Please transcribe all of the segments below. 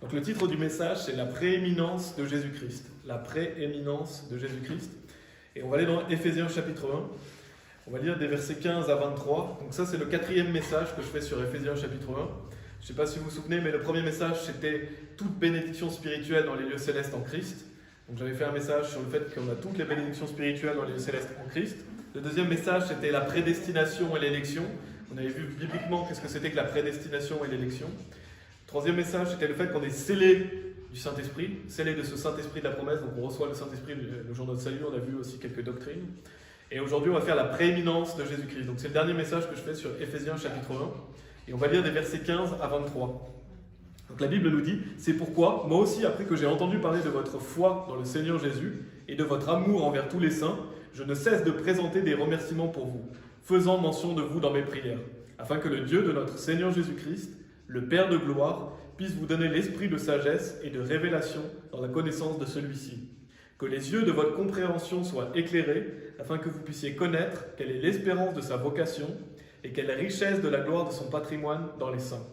Donc le titre du message, c'est la prééminence de Jésus-Christ. La prééminence de Jésus-Christ. Et on va aller dans Éphésiens chapitre 1. On va lire des versets 15 à 23. Donc ça, c'est le 4e message que je fais sur Éphésiens chapitre 1. Je ne sais pas si vous vous souvenez, mais le premier message, c'était toute bénédiction spirituelle dans les lieux célestes en Christ. Donc j'avais fait un message sur le fait qu'on a toutes les bénédictions spirituelles dans les lieux célestes en Christ. Le deuxième message, c'était la prédestination et l'élection. On avait vu bibliquement qu'est-ce que c'était que la prédestination et l'élection. Le troisième message, c'était le fait qu'on est scellé du Saint-Esprit, scellé de ce Saint-Esprit de la promesse. Donc on reçoit le Saint-Esprit le jour de notre salut. On a vu aussi quelques doctrines. Et aujourd'hui, on va faire la prééminence de Jésus-Christ. Donc c'est le dernier message que je fais sur Éphésiens chapitre 1. Et on va lire des versets 15 à 23. Donc la Bible nous dit « C'est pourquoi, moi aussi, après que j'ai entendu parler de votre foi dans le Seigneur Jésus et de votre amour envers tous les saints, je ne cesse de présenter des remerciements pour vous, faisant mention de vous dans mes prières, afin que le Dieu de notre Seigneur Jésus-Christ, le Père de gloire, puisse vous donner l'esprit de sagesse et de révélation dans la connaissance de celui-ci. Que les yeux de votre compréhension soient éclairés, afin que vous puissiez connaître quelle est l'espérance de sa vocation et quelle est la richesse de la gloire de son patrimoine dans les saints,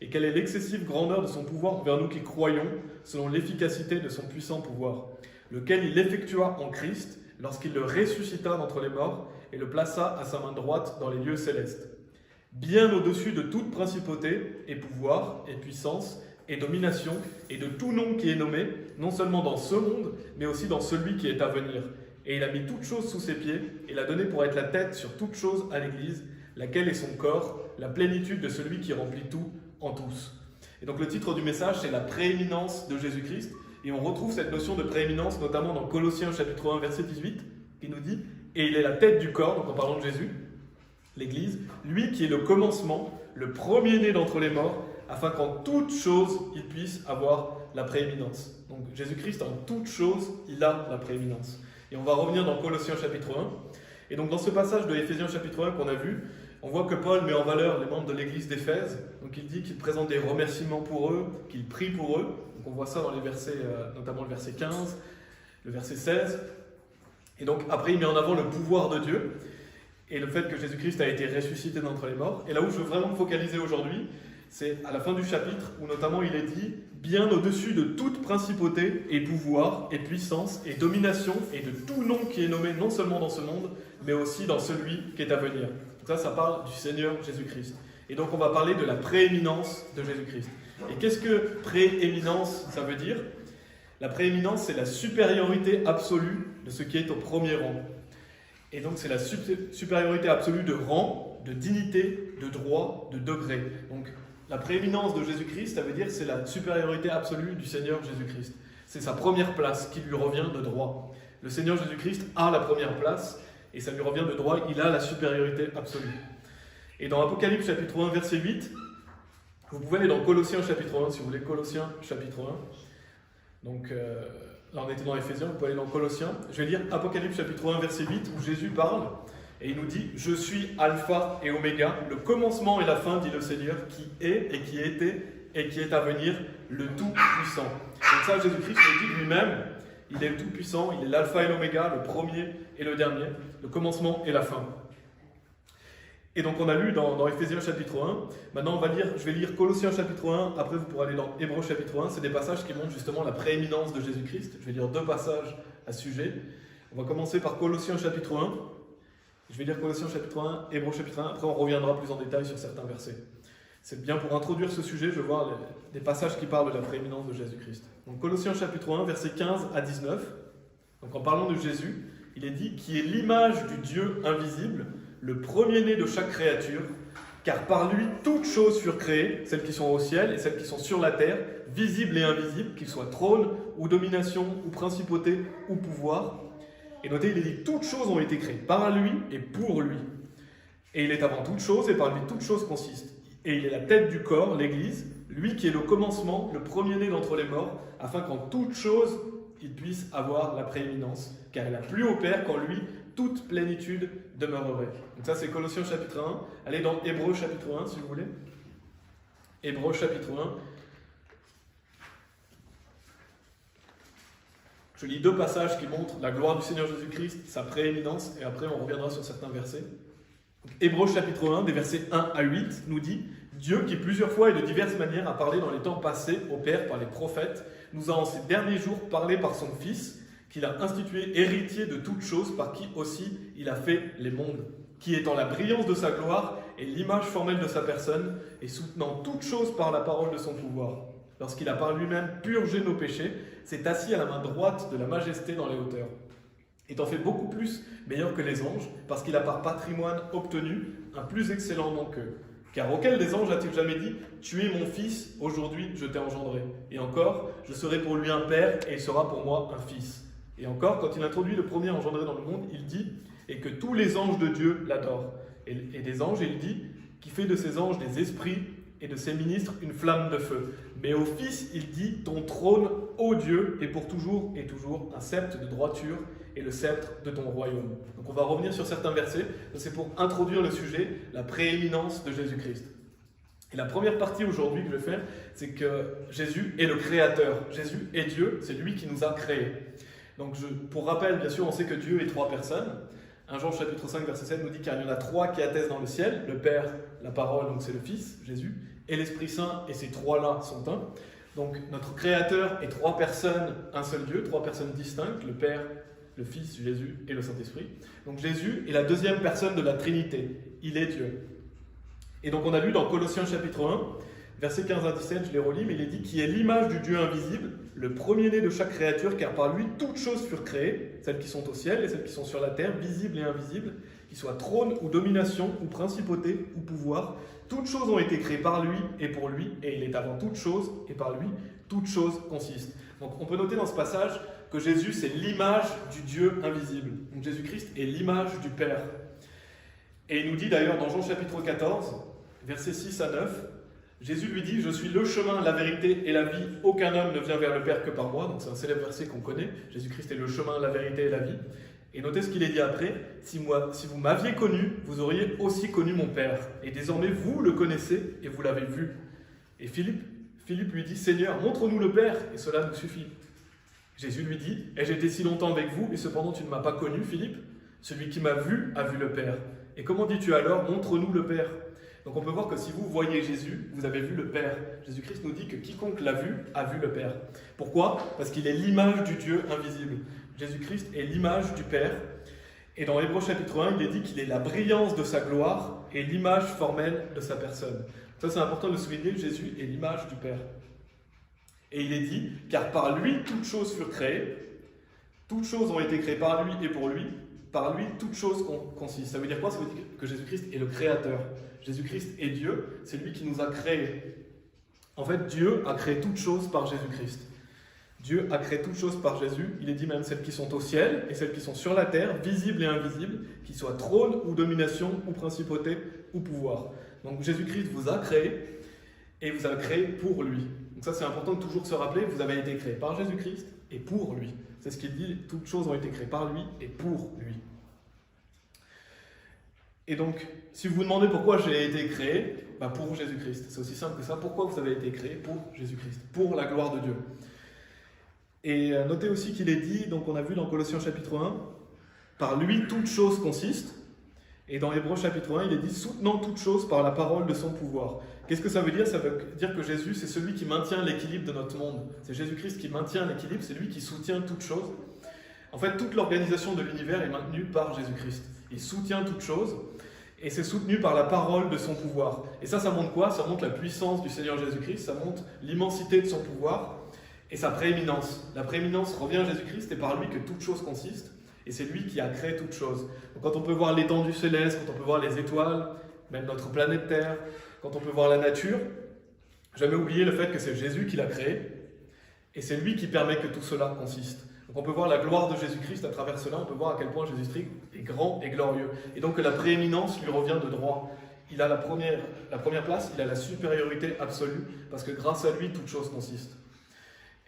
et quelle est l'excessive grandeur de son pouvoir envers nous qui croyons, selon l'efficacité de son puissant pouvoir, lequel il effectua en Christ, lorsqu'il le ressuscita d'entre les morts et le plaça à sa main droite dans les lieux célestes, bien au-dessus de toute principauté et pouvoir et puissance et domination et de tout nom qui est nommé, non seulement dans ce monde, mais aussi dans celui qui est à venir. Et il a mis toutes choses sous ses pieds et l'a donné pour être la tête sur toutes choses à l'Église, laquelle est son corps, la plénitude de celui qui remplit tout en tous. Et donc le titre du message, c'est la prééminence de Jésus-Christ. Et on retrouve cette notion de prééminence notamment dans Colossiens chapitre 1 verset 18 qui nous dit « Et il est la tête du corps », donc en parlant de Jésus, l'Église, lui qui est le commencement, le premier-né d'entre les morts, afin qu'en toutes choses il puisse avoir la prééminence. Donc Jésus-Christ en toutes choses, il a la prééminence. Et on va revenir dans Colossiens chapitre 1. Et donc dans ce passage de Éphésiens chapitre 1 qu'on a vu, on voit que Paul met en valeur les membres de l'église d'Éphèse. Donc il dit qu'il présente des remerciements pour eux, qu'il prie pour eux. Donc on voit ça dans les versets, notamment le verset 15, le verset 16. Et donc après il met en avant le pouvoir de Dieu et le fait que Jésus-Christ a été ressuscité d'entre les morts. Et là où je veux vraiment me focaliser aujourd'hui, c'est à la fin du chapitre où notamment il est dit « Bien au-dessus de toute principauté et pouvoir et puissance et domination et de tout nom qui est nommé non seulement dans ce monde, mais aussi dans celui qui est à venir. » Ça parle du Seigneur Jésus-Christ. Et donc on va parler de la prééminence de Jésus-Christ. Et qu'est-ce que prééminence, ça veut dire? La prééminence, c'est la supériorité absolue de ce qui est au premier rang. Et donc c'est la supériorité absolue de rang, de dignité, de droit, de degré. Donc la prééminence de Jésus-Christ, ça veut dire c'est la supériorité absolue du Seigneur Jésus-Christ. C'est sa première place qui lui revient de droit. Le Seigneur Jésus-Christ a la première place et ça lui revient de droit, il a la supériorité absolue. Et dans Apocalypse chapitre 1 verset 8, vous pouvez aller dans Colossiens chapitre 1 si vous voulez, Colossiens chapitre 1. Donc là on était dans Éphésiens, vous pouvez aller dans Colossiens. Je vais lire Apocalypse chapitre 1 verset 8 où Jésus parle et il nous dit « Je suis Alpha et Oméga, le commencement et la fin, dit le Seigneur, qui est et qui était et qui est à venir, le Tout-Puissant. » Donc ça Jésus-Christ le dit lui-même, il est le Tout-Puissant, il est l'Alpha et l'Oméga, le premier et le dernier, le commencement et la fin. Et donc on a lu dans Éphésiens chapitre 1, maintenant je vais lire Colossiens chapitre 1, après vous pourrez aller dans Hébreux chapitre 1, c'est des passages qui montrent justement la prééminence de Jésus-Christ. Je vais lire 2 passages à ce sujet. On va commencer par Colossiens chapitre 1, je vais lire Colossiens chapitre 1, Hébreux chapitre 1, après on reviendra plus en détail sur certains versets. C'est bien pour introduire ce sujet, je veux voir des passages qui parlent de la prééminence de Jésus-Christ. Donc Colossiens chapitre 1, versets 15 à 19, donc en parlant de Jésus, il est dit « Qui est l'image du Dieu invisible, le premier-né de chaque créature, car par lui toutes choses furent créées, celles qui sont au ciel et celles qui sont sur la terre, visibles et invisibles, qu'ils soient trône ou domination ou principauté ou pouvoir. » Et notez, il est dit « Toutes choses ont été créées par lui et pour lui. Et il est avant toutes choses et par lui toutes choses consistent. Et il est la tête du corps, l'Église, lui qui est le commencement, le premier-né d'entre les morts, afin qu'en toutes choses il puisse avoir la prééminence, car il a plus au Père qu'en lui toute plénitude demeurerait. » Donc ça c'est Colossiens chapitre 1. Allez dans Hébreux chapitre 1 si vous voulez. Hébreux chapitre 1. Je lis 2 passages qui montrent la gloire du Seigneur Jésus-Christ, sa prééminence, et après on reviendra sur certains versets. Hébreux chapitre 1, des versets 1 à 8, nous dit « Dieu, qui plusieurs fois et de diverses manières a parlé dans les temps passés au Père par les prophètes, nous a en ces derniers jours parlé par son Fils, qu'il a institué héritier de toutes choses, par qui aussi il a fait les mondes, qui étant la brillance de sa gloire et l'image formelle de sa personne, et soutenant toutes choses par la parole de son pouvoir. Lorsqu'il a par lui-même purgé nos péchés, s'est assis à la main droite de la majesté dans les hauteurs. Étant fait beaucoup plus meilleur que les anges, parce qu'il a par patrimoine obtenu un plus excellent nom qu'eux. Car auquel des anges a-t-il jamais dit « Tu es mon fils, aujourd'hui je t'ai engendré » Et encore, je serai pour lui un père et il sera pour moi un fils. Et encore, quand il introduit le premier engendré dans le monde, il dit « Et que tous les anges de Dieu l'adorent ». Et des anges, il dit « Qui fait de ces anges des esprits et de ses ministres une flamme de feu ». Mais au Fils, il dit « Ton trône, ô Dieu, est pour toujours et toujours un sceptre de droiture et le sceptre de ton royaume. » Donc on va revenir sur certains versets, c'est pour introduire le sujet, la prééminence de Jésus-Christ. Et la première partie aujourd'hui que je vais faire, c'est que Jésus est le Créateur. Jésus est Dieu, c'est lui qui nous a créés. Donc pour rappel, bien sûr, on sait que Dieu est trois personnes. 1 Jean chapitre 5, verset 7 nous dit qu'il y en a trois qui attestent dans le ciel, le Père, la parole, donc c'est le Fils, Jésus, et l'Esprit Saint, et ces trois-là sont un. Donc notre Créateur est trois personnes, un seul Dieu, trois personnes distinctes, le Père, le Fils, Jésus et le Saint-Esprit. Donc Jésus est la deuxième personne de la Trinité, il est Dieu. Et donc on a lu dans Colossiens chapitre 1, versets 15 à 17, je les relis, mais il est dit « Qui est l'image du Dieu invisible, le premier-né de chaque créature, car par lui toutes choses furent créées, celles qui sont au ciel et celles qui sont sur la terre, visibles et invisibles, qui soient trône ou domination ou principauté ou pouvoir, toutes choses ont été créées par lui et pour lui, et il est avant toutes choses, et par lui toutes choses consistent. » Donc on peut noter dans ce passage que Jésus c'est l'image du Dieu invisible. Donc Jésus-Christ est l'image du Père. Et il nous dit d'ailleurs dans Jean chapitre 14, versets 6 à 9, Jésus lui dit « Je suis le chemin, la vérité et la vie. Aucun homme ne vient vers le Père que par moi. » Donc c'est un célèbre verset qu'on connaît. Jésus-Christ est le chemin, la vérité et la vie. Et notez ce qu'il est dit après. Si vous m'aviez connu, vous auriez aussi connu mon Père. Et désormais, vous le connaissez et vous l'avez vu. Et Philippe lui dit « Seigneur, montre-nous le Père, et cela nous suffit. » Jésus lui dit « Ai-je été si longtemps avec vous, et cependant tu ne m'as pas connu, Philippe? Celui qui m'a vu a vu le Père. Et comment dis-tu alors, montre-nous le Père ?» Donc on peut voir que si vous voyez Jésus, vous avez vu le Père. Jésus-Christ nous dit que quiconque l'a vu a vu le Père. Pourquoi? Parce qu'il est l'image du Dieu invisible. Jésus-Christ est l'image du Père. Et dans Hébreux chapitre 1, il est dit qu'il est la brillance de sa gloire et l'image formelle de sa personne. Ça c'est important de souligner, Jésus est l'image du Père. Et il est dit, car par lui toutes choses furent créées, toutes choses ont été créées par lui et pour lui, par lui toutes choses consistent. Ça veut dire quoi? Ça veut dire que Jésus-Christ est le Créateur. Jésus-Christ est Dieu, c'est lui qui nous a créés. En fait, Dieu a créé toutes choses par Jésus-Christ. Dieu a créé toutes choses par Jésus. Il est dit même celles qui sont au ciel et celles qui sont sur la terre, visibles et invisibles, qui soient trône ou domination ou principauté ou pouvoir. Donc Jésus-Christ vous a créé et vous a créé pour lui. Donc ça c'est important de toujours se rappeler, vous avez été créé par Jésus-Christ et pour lui. C'est ce qu'il dit, toutes choses ont été créées par lui et pour lui. Et donc, si vous vous demandez pourquoi j'ai été créé, pour Jésus-Christ. C'est aussi simple que ça. Pourquoi vous avez été créé? Pour Jésus-Christ, pour la gloire de Dieu. Et notez aussi qu'il est dit, donc on a vu dans Colossiens chapitre 1, par lui toutes choses consistent. Et dans Hébreux chapitre 1, il est dit, soutenant toutes choses par la parole de son pouvoir. Qu'est-ce que ça veut dire? Ça veut dire que Jésus, c'est celui qui maintient l'équilibre de notre monde. C'est Jésus-Christ qui maintient l'équilibre, c'est lui qui soutient toutes choses. En fait, toute l'organisation de l'univers est maintenue par Jésus-Christ. Il soutient toutes choses. Et c'est soutenu par la parole de son pouvoir. Et ça montre quoi? Ça montre la puissance du Seigneur Jésus-Christ, ça montre l'immensité de son pouvoir et sa prééminence. La prééminence revient à Jésus-Christ et par lui que toute chose consiste. Et c'est lui qui a créé toutes choses. Donc quand on peut voir l'étendue céleste, quand on peut voir les étoiles, même notre planète Terre, quand on peut voir la nature, jamais oublier le fait que c'est Jésus qui l'a créé et c'est lui qui permet que tout cela consiste. Donc on peut voir la gloire de Jésus-Christ à travers cela, on peut voir à quel point Jésus-Christ est grand et glorieux. Et donc que la prééminence lui revient de droit. Il a la première place, il a la supériorité absolue, parce que grâce à lui, toute chose consiste.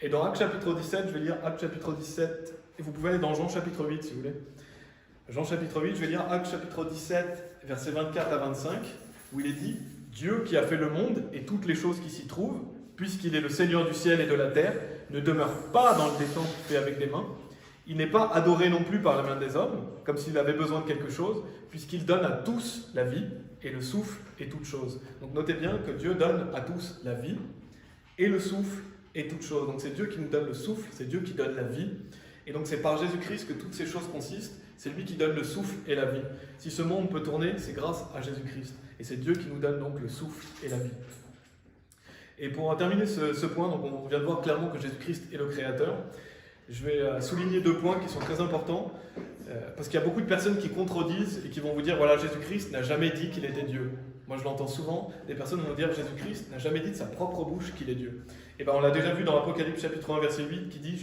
Et dans Actes chapitre 17, je vais lire Actes chapitre 17, et vous pouvez aller dans Jean chapitre 8 si vous voulez. Jean chapitre 8, je vais lire Actes chapitre 17, versets 24 à 25, où il est dit « Dieu qui a fait le monde et toutes les choses qui s'y trouvent, puisqu'il est le Seigneur du ciel et de la terre, ne demeure pas dans le détente fait avec des mains. Il n'est pas adoré non plus par la main des hommes, comme s'il avait besoin de quelque chose, puisqu'il donne à tous la vie, et le souffle est toute chose. Donc notez bien que Dieu donne à tous la vie, et le souffle est toute chose. Donc c'est Dieu qui nous donne le souffle, c'est Dieu qui donne la vie, et donc c'est par Jésus-Christ que toutes ces choses consistent, c'est lui qui donne le souffle et la vie. Si ce monde peut tourner, c'est grâce à Jésus-Christ, et c'est Dieu qui nous donne donc le souffle et la vie. Et pour terminer ce point, donc on vient de voir clairement que Jésus-Christ est le Créateur. Je vais souligner 2 points qui sont très importants, parce qu'il y a beaucoup de personnes qui contredisent et qui vont vous dire, voilà, Jésus-Christ n'a jamais dit qu'il était Dieu. Moi je l'entends souvent, des personnes vont dire, Jésus-Christ n'a jamais dit de sa propre bouche qu'il est Dieu. Et bien on l'a déjà vu dans l'Apocalypse chapitre 1 verset 8 qui dit,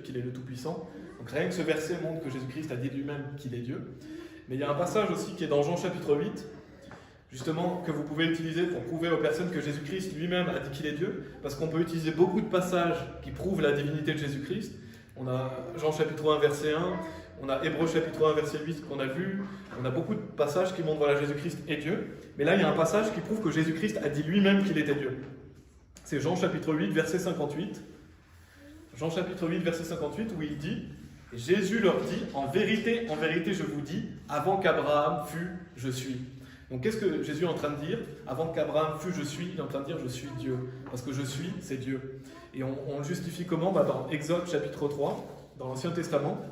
qu'il est le Tout-Puissant. Donc rien que ce verset montre que Jésus-Christ a dit lui-même qu'il est Dieu. Mais il y a un passage aussi qui est dans Jean chapitre 8, justement, que vous pouvez utiliser pour prouver aux personnes que Jésus-Christ lui-même a dit qu'il est Dieu, parce qu'on peut utiliser beaucoup de passages qui prouvent la divinité de Jésus-Christ. On a Jean chapitre 1 verset 1, on a Hébreux chapitre 1 verset 8 qu'on a vu, on a beaucoup de passages qui montrent voilà, Jésus-Christ est Dieu, mais là il y a un passage qui prouve que Jésus-Christ a dit lui-même qu'il était Dieu. C'est Jean chapitre 8 verset 58. Jean chapitre 8 verset 58 où il dit « Jésus leur dit, en vérité, je vous dis, avant qu'Abraham fût, je suis ». Donc qu'est-ce que Jésus est en train de dire? Avant qu'Abraham fût, je suis, il est en train de dire je suis Dieu. Parce que je suis, c'est Dieu. Et on le justifie comment? Dans Exode chapitre 3, dans l'Ancien Testament,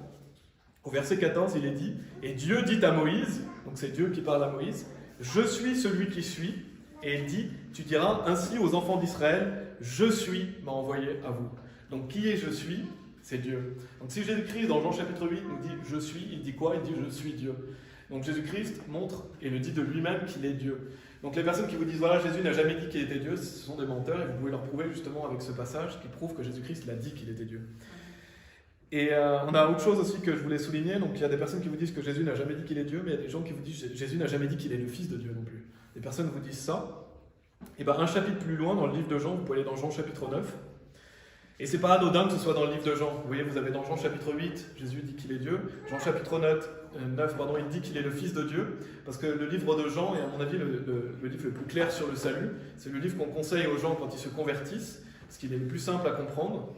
au verset 14, il est dit « Et Dieu dit à Moïse », donc c'est Dieu qui parle à Moïse, « Je suis celui qui suis ». Et il dit « Tu diras ainsi aux enfants d'Israël, je suis m'a envoyé à vous ». Donc qui est je suis? C'est Dieu. Donc si Jésus-Christ, dans Jean chapitre 8, nous dit « Je suis », il dit quoi? Il dit « Je suis Dieu ». Donc Jésus-Christ montre et le dit de lui-même qu'il est Dieu. Donc les personnes qui vous disent voilà Jésus n'a jamais dit qu'il était Dieu, ce sont des menteurs et vous pouvez leur prouver justement avec ce passage qui prouve que Jésus-Christ l'a dit qu'il était Dieu. Et on a autre chose aussi que je voulais souligner, donc il y a des personnes qui vous disent que Jésus n'a jamais dit qu'il est Dieu, mais il y a des gens qui vous disent que Jésus n'a jamais dit qu'il est le Fils de Dieu non plus. Les personnes vous disent ça. Et bien un chapitre plus loin dans le livre de Jean, vous pouvez aller dans Jean chapitre 9. Et c'est pas anodin que ce soit dans le livre de Jean. Vous voyez, vous avez dans Jean chapitre 8, Jésus dit qu'il est Dieu. Jean chapitre 9, il dit qu'il est le Fils de Dieu. Parce que le livre de Jean est à mon avis le livre le plus clair sur le salut. C'est le livre qu'on conseille aux gens quand ils se convertissent, parce qu'il est le plus simple à comprendre.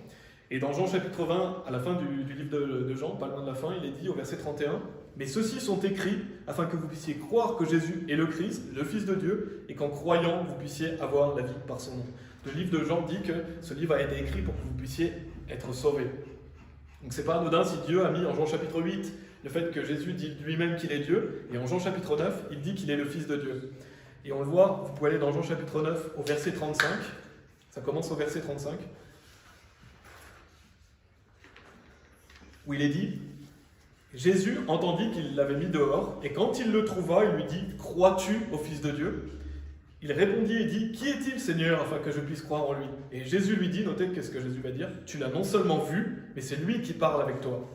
Et dans Jean chapitre 20, à la fin du livre de Jean, pas loin de la fin, il est dit au verset 31, « Mais ceux-ci sont écrits afin que vous puissiez croire que Jésus est le Christ, le Fils de Dieu, et qu'en croyant, vous puissiez avoir la vie par son nom. » Le livre de Jean dit que ce livre a été écrit pour que vous puissiez être sauvés. Donc c'est pas anodin si Dieu a mis en Jean chapitre 8 le fait que Jésus dit lui-même qu'il est Dieu, et en Jean chapitre 9, il dit qu'il est le Fils de Dieu. Et on le voit, vous pouvez aller dans Jean chapitre 9 au verset 35, ça commence au verset 35, où il est dit « Jésus entendit qu'il l'avait mis dehors, et quand il le trouva, il lui dit « Crois-tu au Fils de Dieu ?» Il répondit et dit « Qui est-il, Seigneur, afin que je puisse croire en lui ?» Et Jésus lui dit, notez qu'est-ce que Jésus va dire, « Tu l'as non seulement vu, mais c'est lui qui parle avec toi. »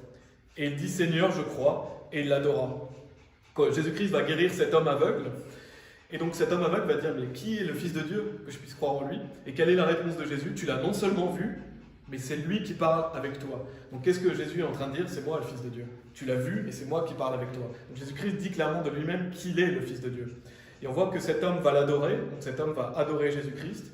Et il dit « Seigneur, je crois », et il l'adora. Jésus-Christ va guérir cet homme aveugle, et donc cet homme aveugle va dire « Mais qui est le Fils de Dieu, que je puisse croire en lui ?» Et quelle est la réponse de Jésus? « Tu l'as non seulement vu, mais c'est lui qui parle avec toi. » Donc qu'est-ce que Jésus est en train de dire? C'est moi le Fils de Dieu. Tu l'as vu, et c'est moi qui parle avec toi. Donc Jésus-Christ dit clairement de lui-même qu'il est le Fils de Dieu. Et on voit que cet homme va l'adorer, donc cet homme va adorer Jésus-Christ.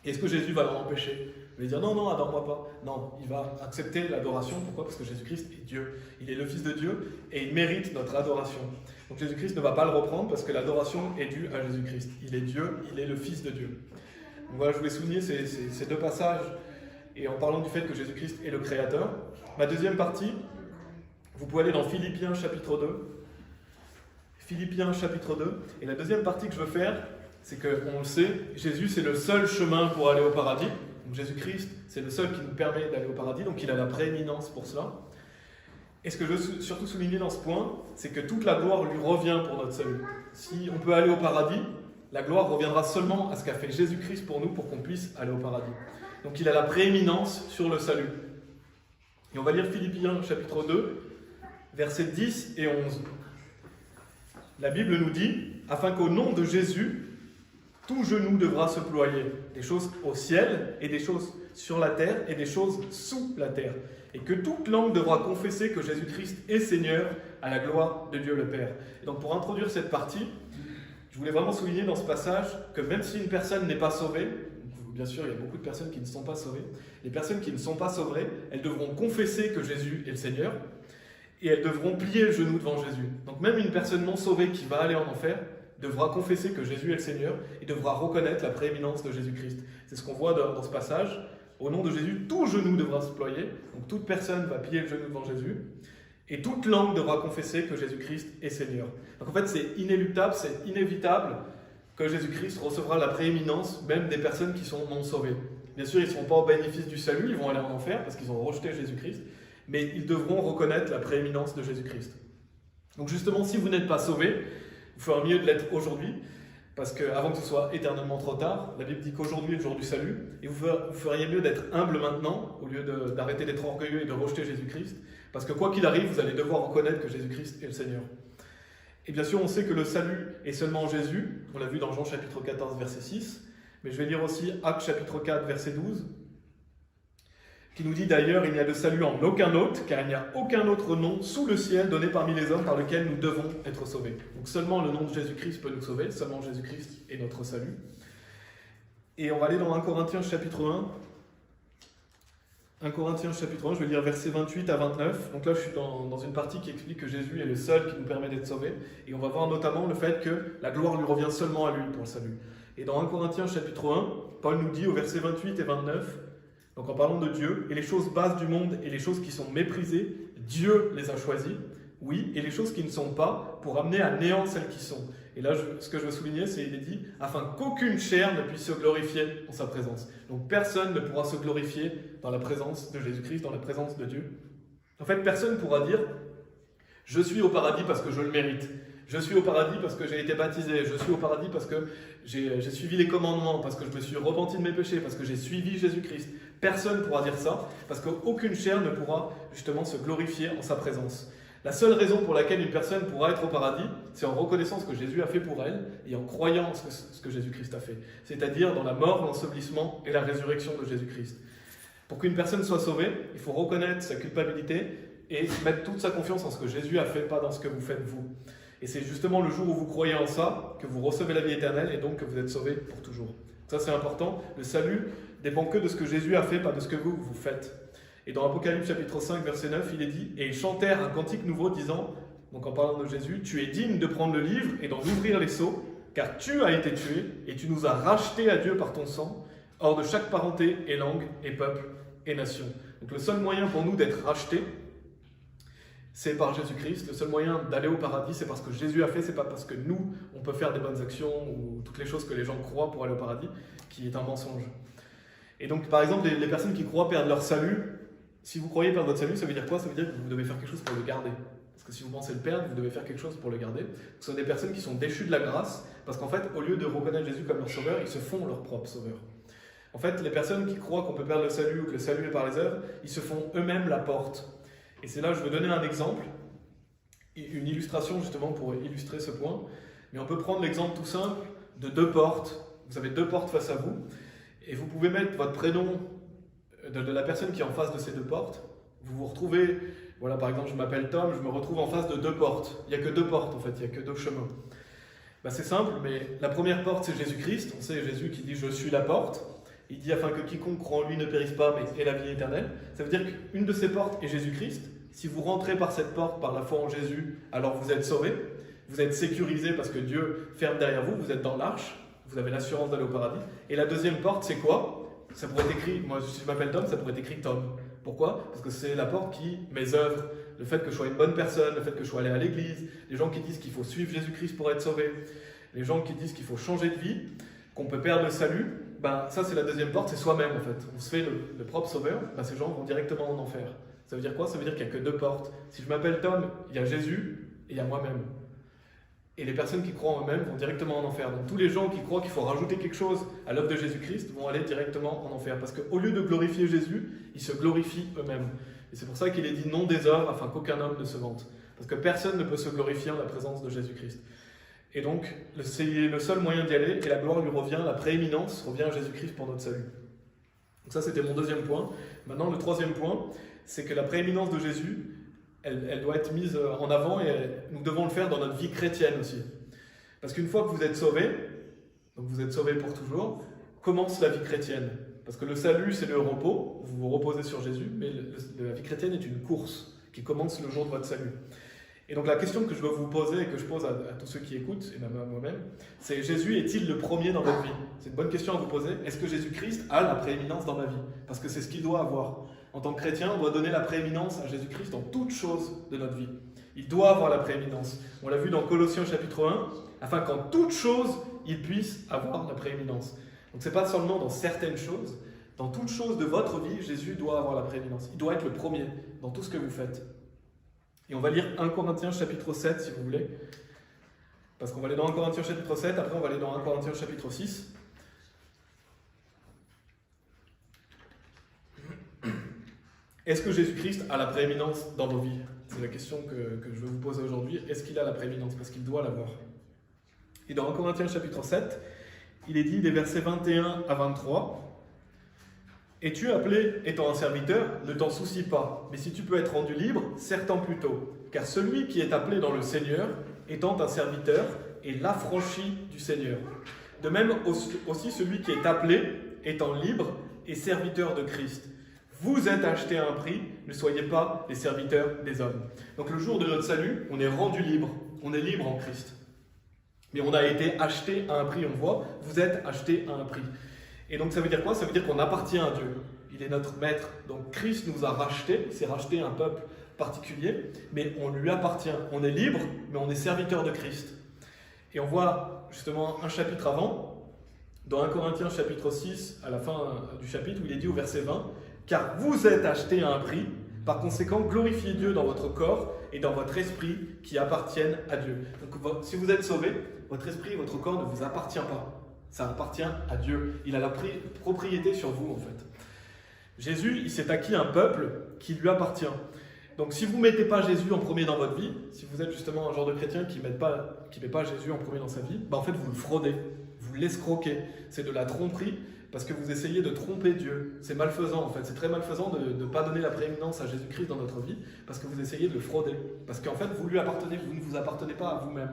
Est-ce que Jésus va l'empêcher? Il va dire non, adore-moi pas. Non, il va accepter l'adoration. Pourquoi? Parce que Jésus-Christ est Dieu. Il est le Fils de Dieu et il mérite notre adoration. Donc Jésus-Christ ne va pas le reprendre parce que l'adoration est due à Jésus-Christ. Il est Dieu, il est le Fils de Dieu. Donc voilà, je voulais souligner ces 2 passages et en parlant du fait que Jésus-Christ est le Créateur. Ma deuxième partie, vous pouvez aller dans Philippiens chapitre 2. Philippiens chapitre 2. Et la deuxième partie que je veux faire, c'est qu'on le sait, Jésus c'est le seul chemin pour aller au paradis. Donc Jésus-Christ, c'est le seul qui nous permet d'aller au paradis, donc il a la prééminence pour cela. Et ce que je veux surtout souligner dans ce point, c'est que toute la gloire lui revient pour notre salut. Si on peut aller au paradis, la gloire reviendra seulement à ce qu'a fait Jésus-Christ pour nous, pour qu'on puisse aller au paradis. Donc il a la prééminence sur le salut. Et on va lire Philippiens chapitre 2, versets 10 et 11. La Bible nous dit, afin qu'au nom de Jésus, tout genou devra se ployer, des choses au ciel et des choses sur la terre et des choses sous la terre, et que toute langue devra confesser que Jésus-Christ est Seigneur à la gloire de Dieu le Père. Et donc pour introduire cette partie, je voulais vraiment souligner dans ce passage que même si une personne n'est pas sauvée, bien sûr, il y a beaucoup de personnes qui ne sont pas sauvées. Les personnes qui ne sont pas sauvées, elles devront confesser que Jésus est le Seigneur et elles devront plier le genou devant Jésus. Donc même une personne non sauvée qui va aller en enfer devra confesser que Jésus est le Seigneur et devra reconnaître la prééminence de Jésus-Christ. C'est ce qu'on voit dans ce passage. Au nom de Jésus, tout genou devra se ployer. Donc toute personne va plier le genou devant Jésus. Et toute langue devra confesser que Jésus-Christ est Seigneur. Donc en fait, c'est inéluctable, c'est inévitable que Jésus-Christ recevra la prééminence même des personnes qui sont non sauvées. Bien sûr, ils ne seront pas au bénéfice du salut, ils vont aller en enfer parce qu'ils ont rejeté Jésus-Christ, mais ils devront reconnaître la prééminence de Jésus-Christ. Donc justement, si vous n'êtes pas sauvés, vous ferez mieux de l'être aujourd'hui, parce qu'avant que ce soit éternellement trop tard, la Bible dit qu'aujourd'hui est le jour du salut, et vous feriez mieux d'être humble maintenant, au lieu d'arrêter d'être orgueilleux et de rejeter Jésus-Christ, parce que quoi qu'il arrive, vous allez devoir reconnaître que Jésus-Christ est le Seigneur. Et bien sûr, on sait que le salut est seulement en Jésus, on l'a vu dans Jean chapitre 14, verset 6, mais je vais lire aussi Actes chapitre 4, verset 12, qui nous dit d'ailleurs, il n'y a de salut en aucun autre, car il n'y a aucun autre nom sous le ciel donné parmi les hommes par lequel nous devons être sauvés. Donc seulement le nom de Jésus-Christ peut nous sauver, seulement Jésus-Christ est notre salut. Et on va aller dans 1 Corinthiens chapitre 1. 1 Corinthiens chapitre 1, je vais lire versets 28 à 29. Donc là, je suis dans une partie qui explique que Jésus est le seul qui nous permet d'être sauvés. Et on va voir notamment le fait que la gloire lui revient seulement à lui pour le salut. Et dans 1 Corinthiens chapitre 1, Paul nous dit au verset 28 et 29, donc en parlant de Dieu, et les choses basses du monde et les choses qui sont méprisées, Dieu les a choisies, oui, et les choses qui ne sont pas, pour amener à néant celles qui sont. Et là, ce que je veux souligner, c'est qu'il est dit, afin qu'aucune chair ne puisse se glorifier en sa présence. Donc personne ne pourra se glorifier dans la présence de Jésus-Christ, dans la présence de Dieu. En fait, personne ne pourra dire, je suis au paradis parce que je le mérite. Je suis au paradis parce que j'ai été baptisé. Je suis au paradis parce que j'ai suivi les commandements, parce que je me suis repenti de mes péchés, parce que j'ai suivi Jésus-Christ. Personne ne pourra dire ça, parce qu'aucune chair ne pourra justement se glorifier en sa présence. La seule raison pour laquelle une personne pourra être au paradis, c'est en reconnaissant ce que Jésus a fait pour elle et en croyant ce que Jésus-Christ a fait. C'est-à-dire dans la mort, l'ensevelissement et la résurrection de Jésus-Christ. Pour qu'une personne soit sauvée, il faut reconnaître sa culpabilité et mettre toute sa confiance en ce que Jésus a fait, pas dans ce que vous faites vous. Et c'est justement le jour où vous croyez en ça que vous recevez la vie éternelle et donc que vous êtes sauvé pour toujours. Ça c'est important. Le salut dépend que de ce que Jésus a fait, pas de ce que vous faites. Et dans Apocalypse chapitre 5, verset 9, il est dit « Et ils chantèrent un cantique nouveau disant, donc en parlant de Jésus, tu es digne de prendre le livre et d'en ouvrir les sceaux, car tu as été tué et tu nous as rachetés à Dieu par ton sang, hors de chaque parenté et langue et peuple et nation. » Donc le seul moyen pour nous d'être rachetés, c'est par Jésus-Christ. Le seul moyen d'aller au paradis, c'est parce que Jésus a fait, c'est pas parce que nous, on peut faire des bonnes actions ou toutes les choses que les gens croient pour aller au paradis, qui est un mensonge. Et donc, par exemple, les personnes qui croient perdre leur salut, si vous croyez perdre votre salut, ça veut dire quoi? Ça veut dire que vous devez faire quelque chose pour le garder. Parce que si vous pensez le perdre, vous devez faire quelque chose pour le garder. Ce sont des personnes qui sont déchues de la grâce, parce qu'en fait, au lieu de reconnaître Jésus comme leur sauveur, ils se font leur propre sauveur. En fait, les personnes qui croient qu'on peut perdre le salut ou que le salut est par les œuvres, ils se font eux-mêmes la porte. Et c'est là que je veux donner un exemple, une illustration justement pour illustrer ce point. Mais on peut prendre l'exemple tout simple de deux portes. Vous avez deux portes face à vous, et vous pouvez mettre votre prénom de la personne qui est en face de ces deux portes. Vous vous retrouvez, voilà, par exemple, je m'appelle Tom, je me retrouve en face de deux portes. Il n'y a que deux portes en fait, il n'y a que deux chemins. C'est simple, mais la première porte c'est Jésus-Christ. On sait Jésus qui dit « Je suis la porte ». Il dit afin que quiconque croit en lui ne périsse pas, mais ait la vie éternelle. Ça veut dire qu'une de ces portes est Jésus-Christ. Si vous rentrez par cette porte, par la foi en Jésus, alors vous êtes sauvés. Vous êtes sécurisés parce que Dieu ferme derrière vous. Vous êtes dans l'arche. Vous avez l'assurance d'aller au paradis. Et la deuxième porte, c'est quoi? Ça pourrait être écrit, moi si je m'appelle Tom, ça pourrait être écrit Tom. Pourquoi? Parce que c'est la porte qui, mes œuvres, le fait que je sois une bonne personne, le fait que je sois allé à l'église, les gens qui disent qu'il faut suivre Jésus-Christ pour être sauvé, les gens qui disent qu'il faut changer de vie, qu'on peut perdre le salut, ça c'est la deuxième porte, c'est soi-même en fait. On se fait le propre sauveur, ces gens vont directement en enfer. Ça veut dire quoi? Ça veut dire qu'il n'y a que deux portes. Si je m'appelle Tom, il y a Jésus et il y a moi-même. Et les personnes qui croient en eux-mêmes vont directement en enfer. Donc tous les gens qui croient qu'il faut rajouter quelque chose à l'œuvre de Jésus-Christ vont aller directement en enfer. Parce qu'au lieu de glorifier Jésus, ils se glorifient eux-mêmes. Et c'est pour ça qu'il est dit non des œuvres afin qu'aucun homme ne se vante. Parce que personne ne peut se glorifier en la présence de Jésus-Christ. Et donc, c'est le seul moyen d'y aller, et la gloire lui revient, la prééminence revient à Jésus-Christ pour notre salut. Donc ça, c'était mon deuxième point. Maintenant, le troisième point, c'est que la prééminence de Jésus, elle doit être mise en avant, et nous devons le faire dans notre vie chrétienne aussi. Parce qu'une fois que vous êtes sauvés, donc vous êtes sauvés pour toujours, commence la vie chrétienne. Parce que le salut, c'est le repos, vous vous reposez sur Jésus, mais la vie chrétienne est une course qui commence le jour de votre salut. Et donc la question que je veux vous poser et que je pose à tous ceux qui écoutent, et même à moi-même, c'est Jésus est-il le premier dans votre vie? C'est une bonne question à vous poser. Est-ce que Jésus-Christ a la prééminence dans ma vie? Parce que c'est ce qu'il doit avoir. En tant que chrétien, on doit donner la prééminence à Jésus-Christ dans toutes choses de notre vie. Il doit avoir la prééminence. On l'a vu dans Colossiens chapitre 1, afin qu'en toutes choses, il puisse avoir la prééminence. Donc ce n'est pas seulement dans certaines choses, dans toutes choses de votre vie, Jésus doit avoir la prééminence. Il doit être le premier dans tout ce que vous faites. Et on va lire 1 Corinthiens chapitre 7 si vous voulez. Parce qu'on va aller dans 1 Corinthiens chapitre 7, après on va aller dans 1 Corinthiens chapitre 6. Est-ce que Jésus-Christ a la prééminence dans vos vies? C'est la question que je veux vous poser aujourd'hui. Est-ce qu'il a la prééminence? Parce qu'il doit l'avoir. Et dans 1 Corinthiens chapitre 7, il est dit des versets 21 à 23. « Es-tu appelé étant un serviteur? Ne t'en soucie pas. Mais si tu peux être rendu libre, sers-t'en plutôt. Car celui qui est appelé dans le Seigneur, étant un serviteur, est l'affranchi du Seigneur. De même aussi celui qui est appelé, étant libre, est serviteur de Christ. Vous êtes achetés à un prix, ne soyez pas les serviteurs des hommes. » Donc le jour de notre salut, on est rendu libre. On est libre en Christ. Mais on a été acheté à un prix, on voit. Vous êtes achetés à un prix. Et donc ça veut dire quoi? Ça veut dire qu'on appartient à Dieu. Il est notre maître. Donc Christ nous a rachetés. Il s'est racheté un peuple particulier. Mais on lui appartient. On est libre, mais on est serviteur de Christ. Et on voit justement un chapitre avant, dans 1 Corinthiens chapitre 6, à la fin du chapitre, où il est dit au verset 20, « Car vous êtes achetés à un prix. Par conséquent, glorifiez Dieu dans votre corps et dans votre esprit qui appartiennent à Dieu. » Donc si vous êtes sauvés, votre esprit et votre corps ne vous appartient pas. Ça appartient à Dieu. Il a la propriété sur vous, en fait. Jésus, il s'est acquis un peuple qui lui appartient. Donc, si vous ne mettez pas Jésus en premier dans votre vie, si vous êtes justement un genre de chrétien qui ne met pas Jésus en premier dans sa vie, en fait, vous le fraudez, vous l'escroquez. C'est de la tromperie parce que vous essayez de tromper Dieu. C'est malfaisant, en fait. C'est très malfaisant de ne pas donner la prééminence à Jésus-Christ dans notre vie parce que vous essayez de le frauder. Parce qu'en fait, vous lui appartenez, vous ne vous appartenez pas à vous-même.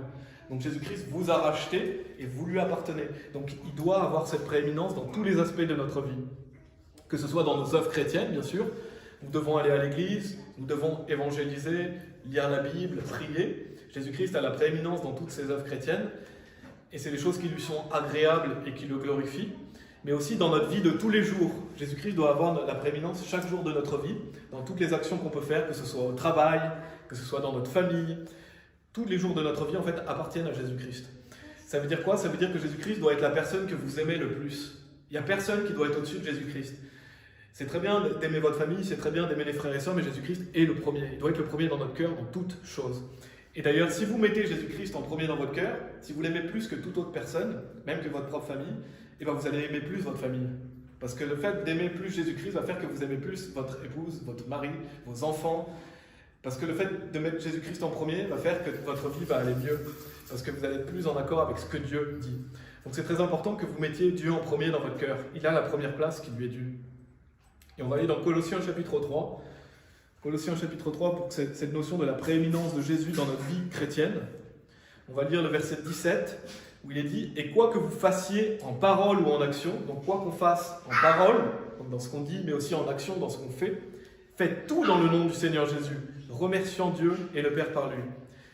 Donc Jésus-Christ vous a racheté et vous lui appartenez. Donc il doit avoir cette prééminence dans tous les aspects de notre vie. Que ce soit dans nos œuvres chrétiennes, bien sûr. Nous devons aller à l'église, nous devons évangéliser, lire la Bible, prier. Jésus-Christ a la prééminence dans toutes ses œuvres chrétiennes. Et c'est des choses qui lui sont agréables et qui le glorifient. Mais aussi dans notre vie de tous les jours. Jésus-Christ doit avoir la prééminence chaque jour de notre vie, dans toutes les actions qu'on peut faire, que ce soit au travail, que ce soit dans notre famille. Tous les jours de notre vie, en fait, appartiennent à Jésus-Christ. Ça veut dire quoi? Ça veut dire que Jésus-Christ doit être la personne que vous aimez le plus. Il n'y a personne qui doit être au-dessus de Jésus-Christ. C'est très bien d'aimer votre famille, c'est très bien d'aimer les frères et sœurs, mais Jésus-Christ est le premier. Il doit être le premier dans notre cœur, dans toutes choses. Et d'ailleurs, si vous mettez Jésus-Christ en premier dans votre cœur, si vous l'aimez plus que toute autre personne, même que votre propre famille, eh bien vous allez aimer plus votre famille. Parce que le fait d'aimer plus Jésus-Christ va faire que vous aimez plus votre épouse, votre mari, vos enfants. Parce que le fait de mettre Jésus-Christ en premier va faire que votre vie va aller mieux. Parce que vous allez être plus en accord avec ce que Dieu dit. Donc c'est très important que vous mettiez Dieu en premier dans votre cœur. Il a la première place qui lui est due. Et on va aller dans Colossiens chapitre 3. Colossiens chapitre 3 pour cette notion de la prééminence de Jésus dans notre vie chrétienne. On va lire le verset 17 où il est dit « Et quoi que vous fassiez en parole ou en action », donc quoi qu'on fasse en parole, donc dans ce qu'on dit, mais aussi en action, dans ce qu'on fait, faites tout dans le nom du Seigneur Jésus, remerciant Dieu et le Père par lui.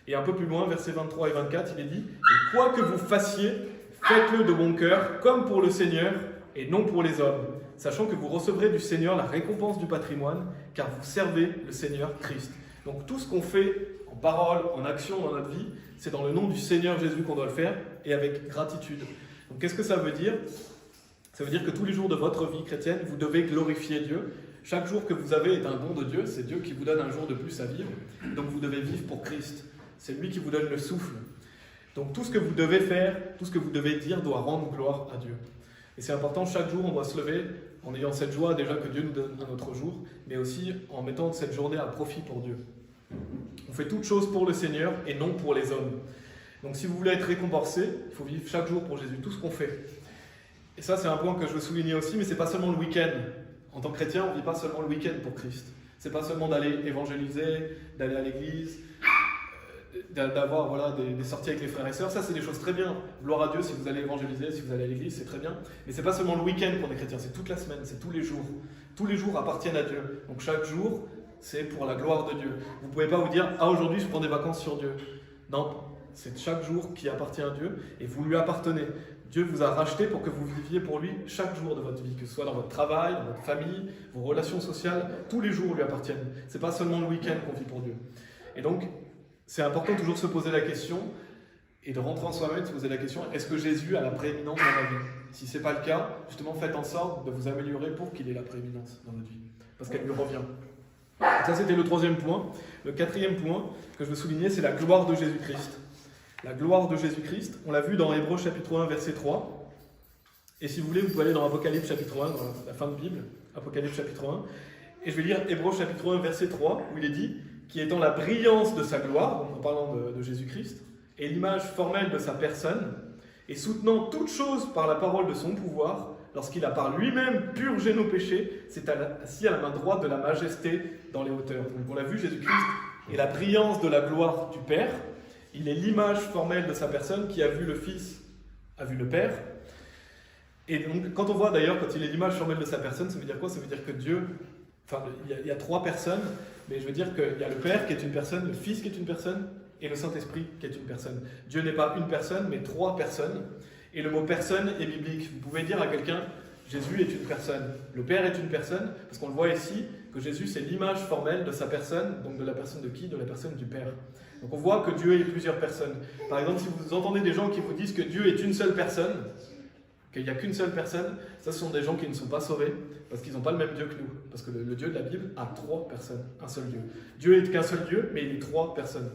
Et un peu plus loin, versets 23 et 24, il est dit « Et quoi que vous fassiez, faites-le de bon cœur, comme pour le Seigneur et non pour les hommes, sachant que vous recevrez du Seigneur la récompense du patrimoine, car vous servez le Seigneur Christ. » Donc tout ce qu'on fait en parole, en action dans notre vie, c'est dans le nom du Seigneur Jésus qu'on doit le faire, et avec gratitude. Donc qu'est-ce que ça veut dire? Ça veut dire que tous les jours de votre vie chrétienne, vous devez glorifier Dieu. Chaque jour que vous avez est un don de Dieu, c'est Dieu qui vous donne un jour de plus à vivre. Donc vous devez vivre pour Christ. C'est lui qui vous donne le souffle. Donc tout ce que vous devez faire, tout ce que vous devez dire doit rendre gloire à Dieu. Et c'est important, chaque jour on doit se lever en ayant cette joie déjà que Dieu nous donne un autre jour, mais aussi en mettant cette journée à profit pour Dieu. On fait toutes choses pour le Seigneur et non pour les hommes. Donc si vous voulez être récompensé, il faut vivre chaque jour pour Jésus, tout ce qu'on fait. Et ça c'est un point que je veux souligner aussi, mais ce n'est pas seulement le week-end. En tant que chrétien, on ne vit pas seulement le week-end pour Christ. Ce n'est pas seulement d'aller évangéliser, d'aller à l'église, d'avoir voilà, des sorties avec les frères et sœurs, ça c'est des choses très bien. Gloire à Dieu si vous allez évangéliser, si vous allez à l'église, c'est très bien. Mais c'est pas seulement le week-end qu'on est chrétien, c'est toute la semaine, c'est tous les jours. Tous les jours appartiennent à Dieu. Donc chaque jour, c'est pour la gloire de Dieu. Vous ne pouvez pas vous dire « Ah, aujourd'hui je prends des vacances sur Dieu ». Non, c'est chaque jour qui appartient à Dieu et vous lui appartenez. Dieu vous a racheté pour que vous viviez pour lui chaque jour de votre vie, que ce soit dans votre travail, dans votre famille, vos relations sociales, tous les jours lui appartiennent. Ce n'est pas seulement le week-end qu'on vit pour Dieu. Et donc, c'est important toujours de se poser la question et de rentrer en soi-même et de se poser la question, est-ce que Jésus a la prééminence dans ma vie? Si ce n'est pas le cas, justement, faites en sorte de vous améliorer pour qu'il ait la prééminence dans votre vie, parce qu'elle lui revient. Donc ça, c'était le troisième point. Le quatrième point que je veux souligner, c'est la gloire de Jésus-Christ. La gloire de Jésus-Christ, on l'a vu dans Hébreux chapitre 1, verset 3. Et si vous voulez, vous pouvez aller dans Apocalypse chapitre 1, dans la fin de Bible, Apocalypse chapitre 1. Et je vais lire Hébreux chapitre 1, verset 3, où il est dit « Qui étant la brillance de sa gloire », en parlant de Jésus-Christ, et l'image formelle de sa personne, et soutenant toutes choses par la parole de son pouvoir, lorsqu'il a par lui-même purgé nos péchés, c'est assis à la main droite de la majesté dans les hauteurs. Donc on l'a vu, Jésus-Christ est la brillance de la gloire du Père. Il est l'image formelle de sa personne, qui a vu le Fils, a vu le Père. Et donc, quand on voit d'ailleurs, quand il est l'image formelle de sa personne, ça veut dire quoi? Ça veut dire que Dieu, enfin, il y a trois personnes, mais je veux dire qu'il y a le Père qui est une personne, le Fils qui est une personne, et le Saint-Esprit qui est une personne. Dieu n'est pas une personne, mais trois personnes. Et le mot personne est biblique. Vous pouvez dire à quelqu'un, Jésus est une personne. Le Père est une personne, parce qu'on le voit ici, que Jésus c'est l'image formelle de sa personne, donc de la personne de qui? De la personne du Père. Donc on voit que Dieu est plusieurs personnes. Par exemple, si vous entendez des gens qui vous disent que Dieu est une seule personne, qu'il n'y a qu'une seule personne, ça ce sont des gens qui ne sont pas sauvés, parce qu'ils n'ont pas le même Dieu que nous. Parce que le Dieu de la Bible a trois personnes, un seul Dieu. Dieu n'est qu'un seul Dieu, mais il est trois personnes.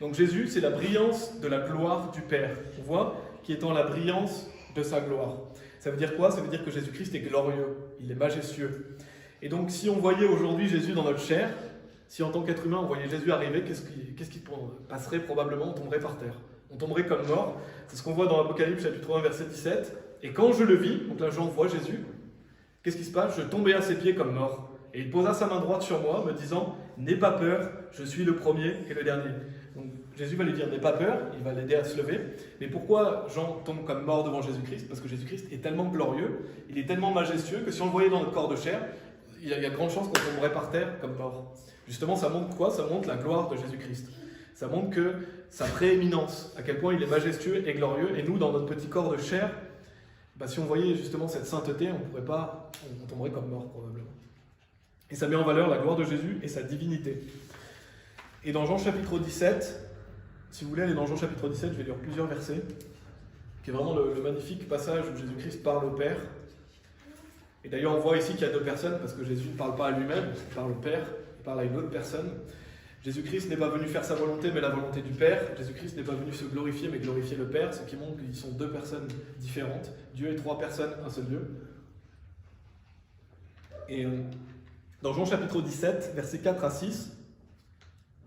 Donc Jésus, c'est la brillance de la gloire du Père. On voit qui étant la brillance de sa gloire. Ça veut dire quoi? Ça veut dire que Jésus-Christ est glorieux, il est majestueux. Et donc si on voyait aujourd'hui Jésus dans notre chair, si en tant qu'être humain on voyait Jésus arriver, qu'est-ce qui passerait probablement? On tomberait par terre. On tomberait comme mort. C'est ce qu'on voit dans Apocalypse chapitre 1 verset 17. Et quand je le vis, donc là j'en vois Jésus, qu'est-ce qui se passe? Je tombais à ses pieds comme mort. Et il posa sa main droite sur moi, me disant « N'aie pas peur, je suis le premier et le dernier ». Donc Jésus va lui dire « N'aie pas peur », il va l'aider à se lever. Mais pourquoi Jean tombe comme mort devant Jésus-Christ? Parce que Jésus-Christ est tellement glorieux, il est tellement majestueux que si on le voyait dans notre corps de chair, il y a de grandes chances qu'on tomberait par terre comme mort. Justement, ça montre quoi? Ça montre la gloire de Jésus-Christ. Ça montre que sa prééminence, à quel point il est majestueux et glorieux. Et nous, dans notre petit corps de chair, si on voyait justement cette sainteté, on tomberait comme mort probablement. Et ça met en valeur la gloire de Jésus et sa divinité. Et dans Jean chapitre 17, si vous voulez aller dans Jean chapitre 17, je vais lire plusieurs versets, qui est vraiment le magnifique passage où Jésus-Christ parle au Père. Et d'ailleurs, on voit ici qu'il y a deux personnes, parce que Jésus ne parle pas à lui-même, il parle au Père, il parle à une autre personne. Jésus-Christ n'est pas venu faire sa volonté, mais la volonté du Père. Jésus-Christ n'est pas venu se glorifier, mais glorifier le Père, ce qui montre qu'ils sont deux personnes différentes. Dieu est trois personnes, un seul Dieu. Et dans Jean chapitre 17, versets 4 à 6,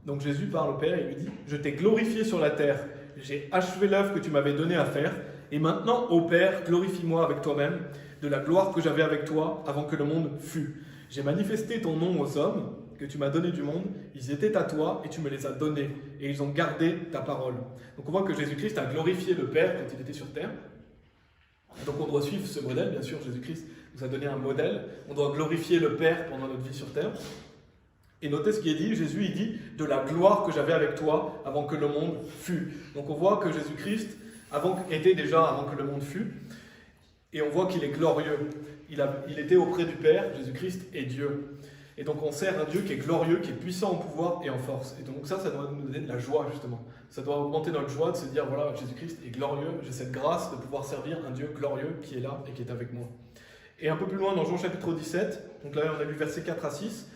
donc Jésus parle au Père et lui dit « Je t'ai glorifié sur la terre, j'ai achevé l'œuvre que tu m'avais donnée à faire, et maintenant, ô Père, glorifie-moi avec toi-même de la gloire que j'avais avec toi avant que le monde fût. J'ai manifesté ton nom aux hommes que tu m'as donné du monde, ils étaient à toi et tu me les as donnés, et ils ont gardé ta parole. » Donc on voit que Jésus-Christ a glorifié le Père quand il était sur terre. Donc on doit suivre ce modèle, bien sûr, Jésus-Christ nous a donné un modèle. On doit glorifier le Père pendant notre vie sur terre. Et notez ce qui est dit, Jésus il dit « de la gloire que j'avais avec toi avant que le monde fût ». Donc on voit que Jésus-Christ était déjà avant que le monde fût, et on voit qu'il est glorieux. Il était auprès du Père, Jésus-Christ est Dieu. Et donc on sert un Dieu qui est glorieux, qui est puissant en pouvoir et en force. Et donc ça doit nous donner de la joie justement. Ça doit augmenter notre joie de se dire, voilà, Jésus-Christ est glorieux, j'ai cette grâce de pouvoir servir un Dieu glorieux qui est là et qui est avec moi. Et un peu plus loin dans Jean chapitre 17, donc là on a lu versets 4 à 6,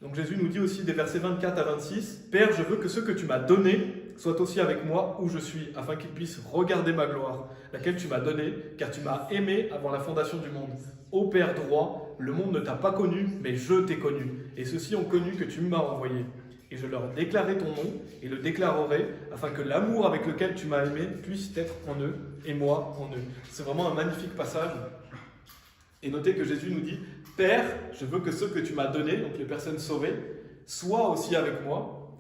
donc Jésus nous dit aussi des versets 24 à 26, « Père, je veux que ceux que tu m'as donnés soient aussi avec moi où je suis, afin qu'ils puissent regarder ma gloire, laquelle tu m'as donnée, car tu m'as aimé avant la fondation du monde. Ô Père droit, le monde ne t'a pas connu, mais je t'ai connu, et ceux-ci ont connu que tu m'as envoyé. Et je leur ai déclaré ton nom, et le déclarerai, afin que l'amour avec lequel tu m'as aimé puisse être en eux, et moi en eux. » C'est vraiment un magnifique passage. Et notez que Jésus nous dit, « Père, je veux que ceux que tu m'as donnés, donc les personnes sauvées, soient aussi avec moi,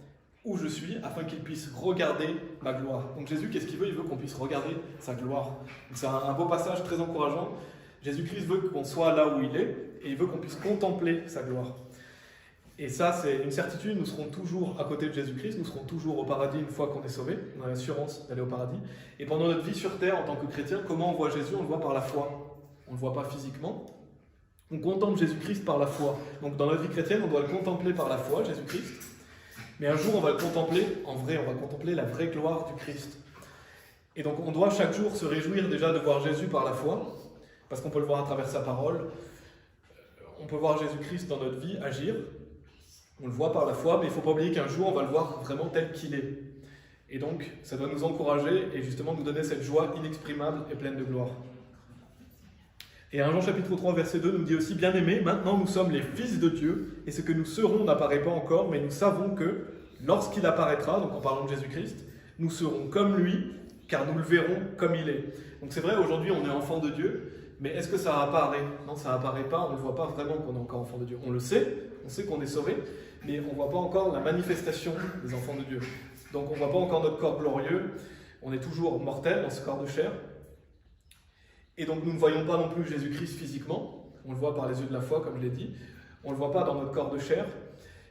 où je suis, afin qu'il puisse regarder ma gloire. Donc Jésus, qu'est-ce qu'il veut? Il veut qu'on puisse regarder sa gloire. Donc c'est un beau passage très encourageant. Jésus-Christ veut qu'on soit là où il est, et il veut qu'on puisse contempler sa gloire. Et ça, c'est une certitude, nous serons toujours à côté de Jésus-Christ, nous serons toujours au paradis une fois qu'on est sauvé, on a l'assurance d'aller au paradis. Et pendant notre vie sur terre, en tant que chrétien, comment on voit Jésus? On le voit par la foi. On ne le voit pas physiquement. On contemple Jésus-Christ par la foi. Donc dans notre vie chrétienne, on doit le contempler par la foi, Jésus-Christ. Mais un jour, on va le contempler, en vrai, on va contempler la vraie gloire du Christ. Et donc on doit chaque jour se réjouir déjà de voir Jésus par la foi, parce qu'on peut le voir à travers sa parole. On peut voir Jésus-Christ dans notre vie agir. On le voit par la foi, mais il ne faut pas oublier qu'un jour, on va le voir vraiment tel qu'il est. Et donc, ça doit nous encourager et justement nous donner cette joie inexprimable et pleine de gloire. Et 1 Jean chapitre 3, verset 2 nous dit aussi « Bien-aimés, maintenant nous sommes les fils de Dieu, et ce que nous serons n'apparaît pas encore, mais nous savons que, lorsqu'il apparaîtra, donc en parlant de Jésus-Christ, nous serons comme lui, car nous le verrons comme il est. » Donc c'est vrai, aujourd'hui on est enfant de Dieu, mais est-ce que ça apparaît? Non, ça apparaît pas, on ne voit pas vraiment qu'on est encore enfant de Dieu. On le sait, on sait qu'on est sauvé, mais on ne voit pas encore la manifestation des enfants de Dieu. Donc on ne voit pas encore notre corps glorieux, on est toujours mortel dans ce corps de chair. Et donc nous ne voyons pas non plus Jésus-Christ physiquement, on le voit par les yeux de la foi, comme je l'ai dit, on ne le voit pas dans notre corps de chair,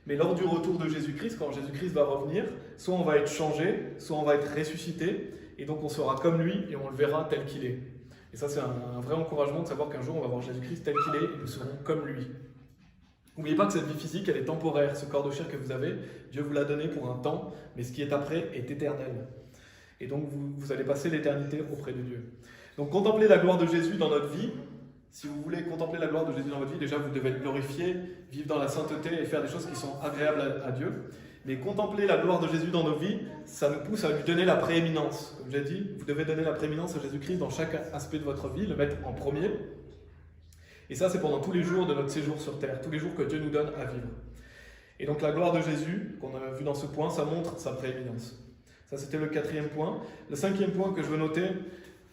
mais lors du retour de Jésus-Christ, quand Jésus-Christ va revenir, soit on va être changé, soit on va être ressuscité, et donc on sera comme lui, et on le verra tel qu'il est. Et ça c'est un vrai encouragement de savoir qu'un jour on va voir Jésus-Christ tel qu'il est, et nous serons comme lui. N'oubliez pas que cette vie physique, elle est temporaire. Ce corps de chair que vous avez, Dieu vous l'a donné pour un temps, mais ce qui est après est éternel. Et donc vous allez passer l'éternité auprès de Dieu. Donc contempler la gloire de Jésus dans notre vie, si vous voulez contempler la gloire de Jésus dans votre vie, déjà vous devez être glorifié, vivre dans la sainteté et faire des choses qui sont agréables à Dieu. Mais contempler la gloire de Jésus dans nos vies, ça nous pousse à lui donner la prééminence. Comme j'ai dit, vous devez donner la prééminence à Jésus-Christ dans chaque aspect de votre vie, le mettre en premier. Et ça, c'est pendant tous les jours de notre séjour sur terre, tous les jours que Dieu nous donne à vivre. Et donc la gloire de Jésus, qu'on a vu dans ce point, ça montre sa prééminence. Ça, c'était le 4e point. Le 5e point que je veux noter,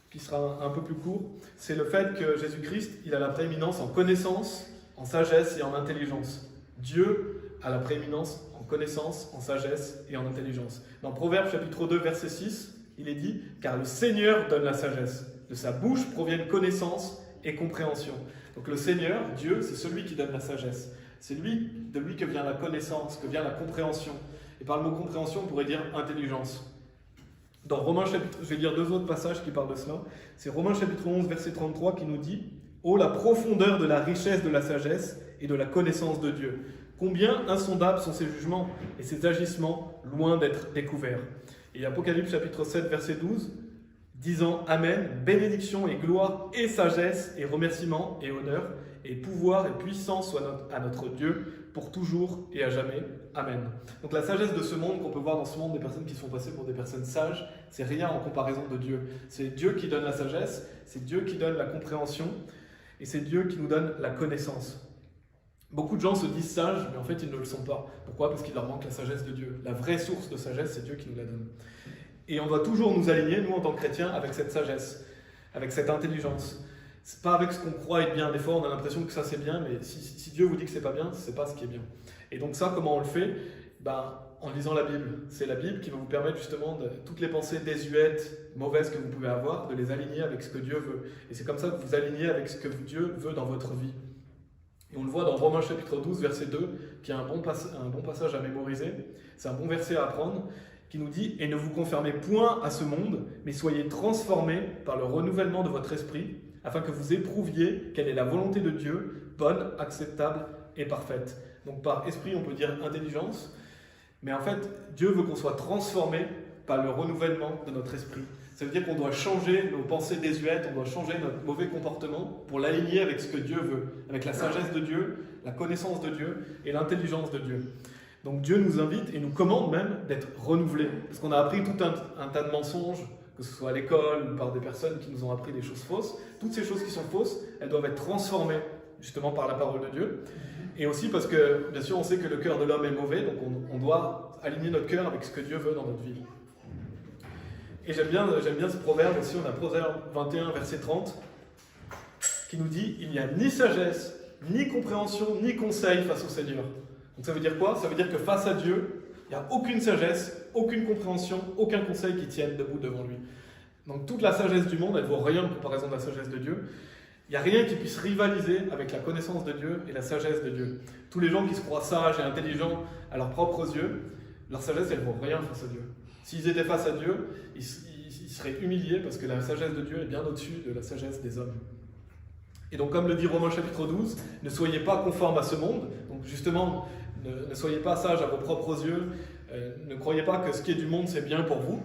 qui sera un peu plus court, c'est le fait que Jésus-Christ, il a la prééminence en connaissance, en sagesse et en intelligence. Dieu a la prééminence en connaissance, en sagesse et en intelligence. Dans Proverbes chapitre 2, verset 6, il est dit « Car le Seigneur donne la sagesse. De sa bouche proviennent connaissance et compréhension. » Donc le Seigneur, Dieu, c'est celui qui donne la sagesse. C'est de lui que vient la connaissance, que vient la compréhension. Et par le mot compréhension, on pourrait dire intelligence. Dans Romains chapitre, je vais lire 2 autres passages qui parlent de cela. C'est Romains chapitre 11, verset 33 qui nous dit « Ô la profondeur de la richesse de la sagesse et de la connaissance de Dieu. Combien insondables sont ses jugements et ses agissements loin d'être découverts. » Et Apocalypse chapitre 7, verset 12, disant « Amen, bénédiction et gloire et sagesse et remerciement et honneur et pouvoir et puissance soient à notre Dieu pour toujours et à jamais. Amen. » Donc la sagesse de ce monde qu'on peut voir dans ce monde, des personnes qui sont passées pour des personnes sages, c'est rien en comparaison de Dieu. C'est Dieu qui donne la sagesse, c'est Dieu qui donne la compréhension et c'est Dieu qui nous donne la connaissance. Beaucoup de gens se disent sages, mais en fait ils ne le sont pas. Pourquoi? Parce qu'il leur manque la sagesse de Dieu. La vraie source de sagesse, c'est Dieu qui nous la donne. Et on doit toujours nous aligner, nous en tant que chrétiens, avec cette sagesse, avec cette intelligence. C'est pas avec ce qu'on croit être bien. Des fois, on a l'impression que ça c'est bien, mais si Dieu vous dit que c'est pas bien, c'est pas ce qui est bien. Et donc ça, comment on le fait? En lisant la Bible. C'est la Bible qui va vous permettre justement de toutes les pensées désuètes, mauvaises que vous pouvez avoir, de les aligner avec ce que Dieu veut. Et c'est comme ça que vous alignez avec ce que Dieu veut dans votre vie. Et on le voit dans Romains chapitre 12, verset 2, qui est un bon passage à mémoriser. C'est un bon verset à apprendre, qui nous dit « Et ne vous conformez point à ce monde, mais soyez transformés par le renouvellement de votre esprit, afin que vous éprouviez quelle est la volonté de Dieu, bonne, acceptable et parfaite. » Donc par esprit, on peut dire intelligence, mais en fait, Dieu veut qu'on soit transformé par le renouvellement de notre esprit. Ça veut dire qu'on doit changer nos pensées désuètes, on doit changer notre mauvais comportement pour l'aligner avec ce que Dieu veut, avec la sagesse de Dieu, la connaissance de Dieu et l'intelligence de Dieu. Donc Dieu nous invite et nous commande même d'être renouvelés, parce qu'on a appris tout un tas de mensonges, que ce soit à l'école ou par des personnes qui nous ont appris des choses fausses. Toutes ces choses qui sont fausses, elles doivent être transformées justement par la parole de Dieu. Et aussi parce que, bien sûr, on sait que le cœur de l'homme est mauvais, donc on doit aligner notre cœur avec ce que Dieu veut dans notre vie. Et j'aime bien ce proverbe aussi, on a Proverbe 21, verset 30, qui nous dit « Il n'y a ni sagesse, ni compréhension, ni conseil face au Seigneur. » Donc ça veut dire quoi? Ça veut dire que face à Dieu, il Il n'y a aucune sagesse, aucune compréhension, aucun conseil qui tienne debout devant lui. Donc toute la sagesse du monde, elle ne vaut rien en comparaison de la sagesse de Dieu. Il n'y a rien qui puisse rivaliser avec la connaissance de Dieu et la sagesse de Dieu. Tous les gens qui se croient sages et intelligents à leurs propres yeux, leur sagesse, elle ne vaut rien face à Dieu. S'ils étaient face à Dieu, ils seraient humiliés parce que la sagesse de Dieu est bien au-dessus de la sagesse des hommes. Et donc, comme le dit Romains chapitre 12, ne soyez pas conformes à ce monde. Donc justement, ne soyez pas sages à vos propres yeux. Ne croyez pas que ce qui est du monde, c'est bien pour vous.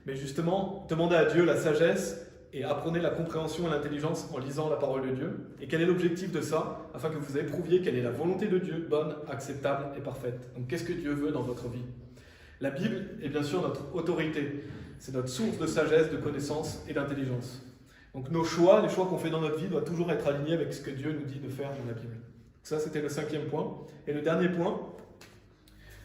Mais justement, demandez à Dieu la sagesse et apprenez la compréhension et l'intelligence en lisant la parole de Dieu. Et quel est l'objectif de ça? Afin que vous éprouviez quelle est la volonté de Dieu, bonne, acceptable et parfaite. Donc qu'est-ce que Dieu veut dans votre vie? La Bible est bien sûr notre autorité. C'est notre source de sagesse, de connaissance et d'intelligence. Donc nos choix, les choix qu'on fait dans notre vie, doivent toujours être alignés avec ce que Dieu nous dit de faire dans la Bible. Ça, c'était le 5e point. Et le dernier point,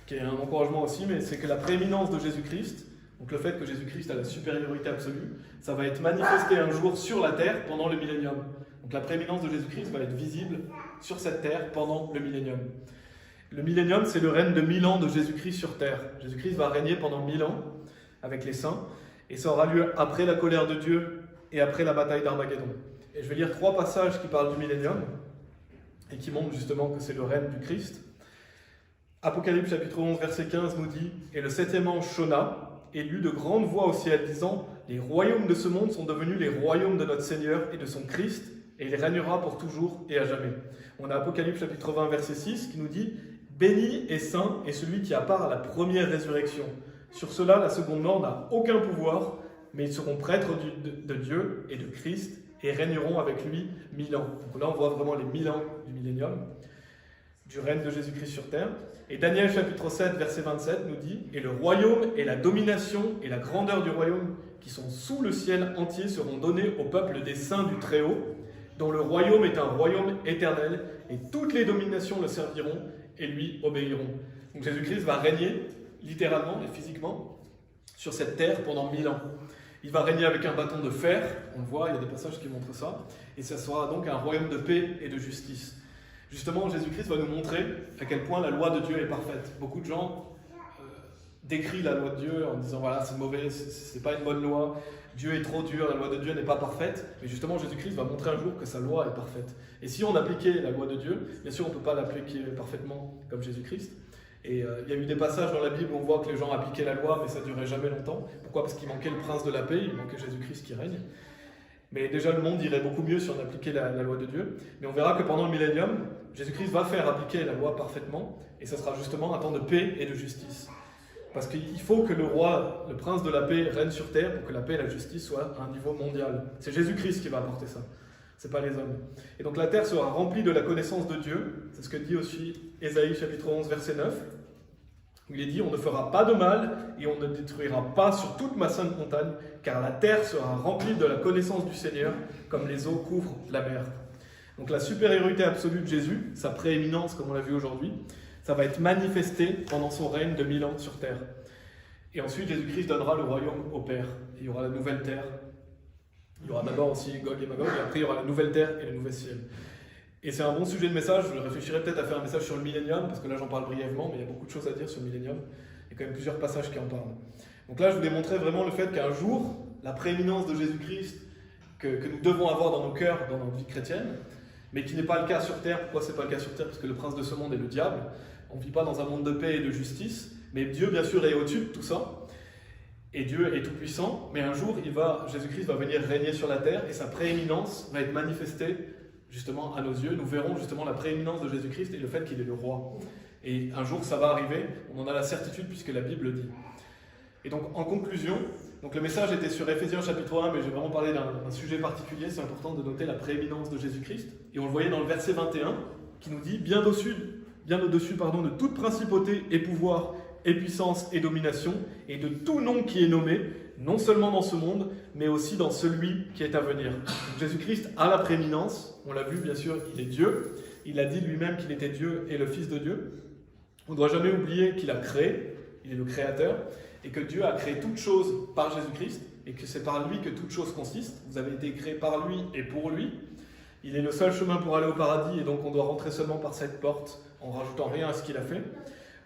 qui est un encouragement aussi, mais c'est que la prééminence de Jésus-Christ, donc le fait que Jésus-Christ a la supériorité absolue, ça va être manifesté un jour sur la terre pendant le millénium. Donc la prééminence de Jésus-Christ va être visible sur cette terre pendant le millénium. Le millénium, c'est le règne de 1000 ans de Jésus-Christ sur terre. Jésus-Christ va régner pendant 1000 ans avec les saints, et ça aura lieu après la colère de Dieu et après la bataille d'Armageddon. Et je vais lire 3 passages qui parlent du millénium et qui montrent justement que c'est le règne du Christ. Apocalypse chapitre 11, verset 15 nous dit « Et le 7e ange sonna, et lut de grandes voix au ciel, disant « Les royaumes de ce monde sont devenus les royaumes de notre Seigneur et de son Christ, et il régnera pour toujours et à jamais. » On a Apocalypse chapitre 20, verset 6 qui nous dit « Béni et saint est celui qui a part à la première résurrection. Sur cela, la seconde mort n'a aucun pouvoir, mais ils seront prêtres de Dieu et de Christ, et régneront avec lui 1000 ans. » Donc là, on voit vraiment les 1000 ans du millénium, du règne de Jésus-Christ sur terre. Et Daniel chapitre 7, verset 27 nous dit « Et le royaume et la domination et la grandeur du royaume qui sont sous le ciel entier seront donnés au peuple des saints du Très-Haut, dont le royaume est un royaume éternel, et toutes les dominations le serviront et lui obéiront. » Donc Jésus-Christ va régner, littéralement et physiquement, sur cette terre pendant 1000 ans. Il va régner avec un bâton de fer, on le voit, il y a des passages qui montrent ça, et ça sera donc un royaume de paix et de justice. Justement, Jésus-Christ va nous montrer à quel point la loi de Dieu est parfaite. Beaucoup de gens décrivent la loi de Dieu en disant voilà, c'est mauvais, c'est pas une bonne loi, Dieu est trop dur, la loi de Dieu n'est pas parfaite. Mais justement, Jésus-Christ va montrer un jour que sa loi est parfaite. Et si on appliquait la loi de Dieu, bien sûr, on ne peut pas l'appliquer parfaitement comme Jésus-Christ. Et il y a eu des passages dans la Bible où on voit que les gens appliquaient la loi, mais ça ne durait jamais longtemps. Pourquoi? Parce qu'il manquait le prince de la paix, il manquait Jésus-Christ qui règne. Mais déjà, le monde irait beaucoup mieux si on appliquait la loi de Dieu. Mais on verra que pendant le millénium, Jésus-Christ va faire appliquer la loi parfaitement, et ça sera justement un temps de paix et de justice. Parce qu'il faut que le roi, le prince de la paix, règne sur terre pour que la paix et la justice soient à un niveau mondial. C'est Jésus-Christ qui va apporter ça, c'est pas les hommes. Et donc la terre sera remplie de la connaissance de Dieu, c'est ce que dit aussi Ésaïe chapitre 11, verset 9. Il est dit « On ne fera pas de mal et on ne détruira pas sur toute ma sainte montagne, car la terre sera remplie de la connaissance du Seigneur, comme les eaux couvrent la mer. » Donc la supériorité absolue de Jésus, sa prééminence comme on l'a vu aujourd'hui, ça va être manifesté pendant son règne de 1000 ans sur terre. Et ensuite Jésus-Christ donnera le royaume au Père. Il y aura la nouvelle terre. Il y aura d'abord aussi Gog et Magog, et après il y aura la nouvelle terre et le nouvel ciel. Et c'est un bon sujet de message, je réfléchirais peut-être à faire un message sur le millénium, parce que là j'en parle brièvement, mais il y a beaucoup de choses à dire sur le millénium. Il y a quand même plusieurs passages qui en parlent. Donc là je voulais montrer vraiment le fait qu'un jour, la prééminence de Jésus-Christ que nous devons avoir dans nos cœurs, dans notre vie chrétienne, mais qui n'est pas le cas sur terre. Pourquoi c'est pas le cas sur terre? Parce que le prince de ce monde est le diable. On ne vit pas dans un monde de paix et de justice, mais Dieu bien sûr est au-dessus de tout ça. Et Dieu est tout-puissant, mais un jour, Jésus-Christ va venir régner sur la terre et sa prééminence va être manifestée justement à nos yeux. Nous verrons justement la prééminence de Jésus-Christ et le fait qu'il est le roi. Et un jour, ça va arriver, on en a la certitude puisque la Bible le dit. Et donc, en conclusion, donc le message était sur Éphésiens chapitre 1, mais j'ai vraiment parlé d'un sujet particulier, c'est important de noter la prééminence de Jésus-Christ. Et on le voyait dans le verset 21, qui nous dit « Bien au-dessus de toute principauté et pouvoir, et puissance et domination, et de tout nom qui est nommé, non seulement dans ce monde, mais aussi dans celui qui est à venir. » Donc Jésus-Christ a la prééminence, on l'a vu bien sûr, il est Dieu, il a dit lui-même qu'il était Dieu et le Fils de Dieu. On ne doit jamais oublier qu'il a créé, il est le Créateur, et que Dieu a créé toute chose par Jésus-Christ, et que c'est par lui que toute chose consiste. Vous avez été créés par lui et pour lui. Il est le seul chemin pour aller au paradis, et donc on doit rentrer seulement par cette porte, en rajoutant rien à ce qu'il a fait.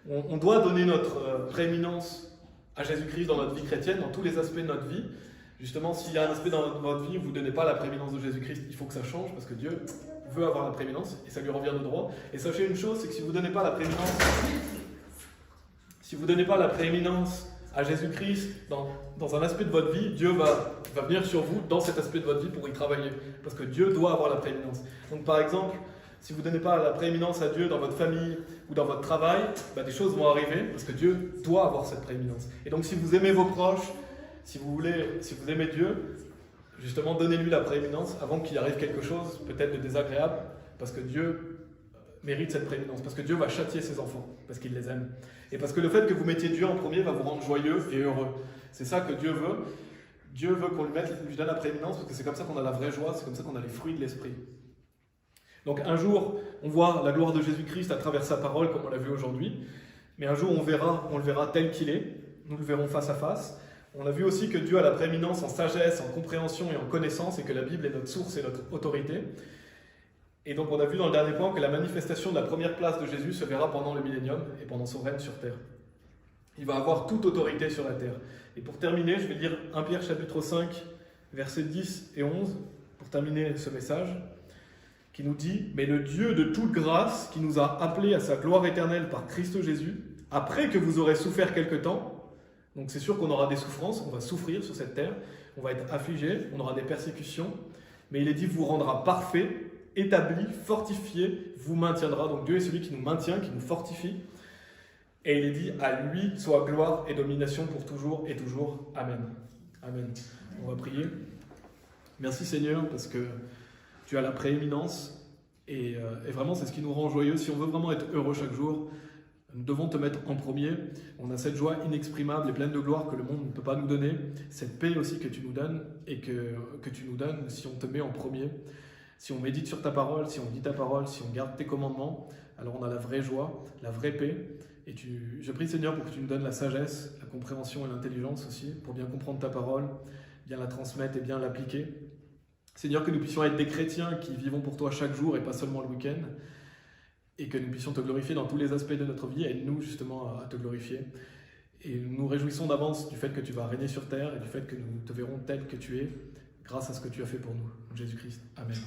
On doit donner notre prééminence à Jésus-Christ dans notre vie chrétienne, dans tous les aspects de notre vie. Justement, s'il y a un aspect dans votre vie où vous ne donnez pas la prééminence de Jésus-Christ, il faut que ça change parce que Dieu veut avoir la prééminence et ça lui revient de droit. Et sachez une chose, c'est que si vous ne donnez pas la prééminence, à Jésus-Christ dans un aspect de votre vie, Dieu va venir sur vous dans cet aspect de votre vie pour y travailler. Parce que Dieu doit avoir la prééminence. Donc par exemple, si vous ne donnez pas la prééminence à Dieu dans votre famille ou dans votre travail, des choses vont arriver parce que Dieu doit avoir cette prééminence. Et donc si vous aimez vos proches, si vous aimez Dieu, justement donnez-lui la prééminence avant qu'il arrive quelque chose peut-être de désagréable parce que Dieu mérite cette prééminence, parce que Dieu va châtier ses enfants, parce qu'il les aime. Et parce que le fait que vous mettiez Dieu en premier va vous rendre joyeux et heureux. C'est ça que Dieu veut. Dieu veut qu'on lui donne la prééminence parce que c'est comme ça qu'on a la vraie joie, c'est comme ça qu'on a les fruits de l'esprit. Donc un jour, on voit la gloire de Jésus-Christ à travers sa parole, comme on l'a vu aujourd'hui. Mais un jour, on le verra tel qu'il est. Nous le verrons face à face. On a vu aussi que Dieu a la prééminence en sagesse, en compréhension et en connaissance, et que la Bible est notre source et notre autorité. Et donc on a vu dans le dernier point que la manifestation de la première place de Jésus se verra pendant le millénium et pendant son règne sur terre. Il va avoir toute autorité sur la terre. Et pour terminer, je vais lire 1 Pierre chapitre 5, versets 10 et 11, pour terminer ce message, qui nous dit « Mais le Dieu de toute grâce, qui nous a appelés à sa gloire éternelle par Christ Jésus, après que vous aurez souffert quelque temps, donc c'est sûr qu'on aura des souffrances, on va souffrir sur cette terre, on va être affligé, on aura des persécutions, mais il est dit vous rendra parfait, établi, fortifié, vous maintiendra. Donc Dieu est celui qui nous maintient, qui nous fortifie. Et il est dit à lui soit gloire et domination pour toujours et toujours. Amen. Amen. On va prier. Merci Seigneur parce que tu as la prééminence et vraiment c'est ce qui nous rend joyeux. Si on veut vraiment être heureux chaque jour, nous devons te mettre en premier. On a cette joie inexprimable et pleine de gloire que le monde ne peut pas nous donner. Cette paix aussi que tu nous donnes et que tu nous donnes si on te met en premier. Si on médite sur ta parole, si on lit ta parole, si on garde tes commandements, alors on a la vraie joie, la vraie paix. Et je prie Seigneur pour que tu nous donnes la sagesse, la compréhension et l'intelligence aussi, pour bien comprendre ta parole, bien la transmettre et bien l'appliquer. Seigneur, que nous puissions être des chrétiens qui vivons pour toi chaque jour et pas seulement le week-end, et que nous puissions te glorifier dans tous les aspects de notre vie, aide-nous justement à te glorifier. Et nous nous réjouissons d'avance du fait que tu vas régner sur terre et du fait que nous te verrons tel que tu es, grâce à ce que tu as fait pour nous. Jésus-Christ. Amen.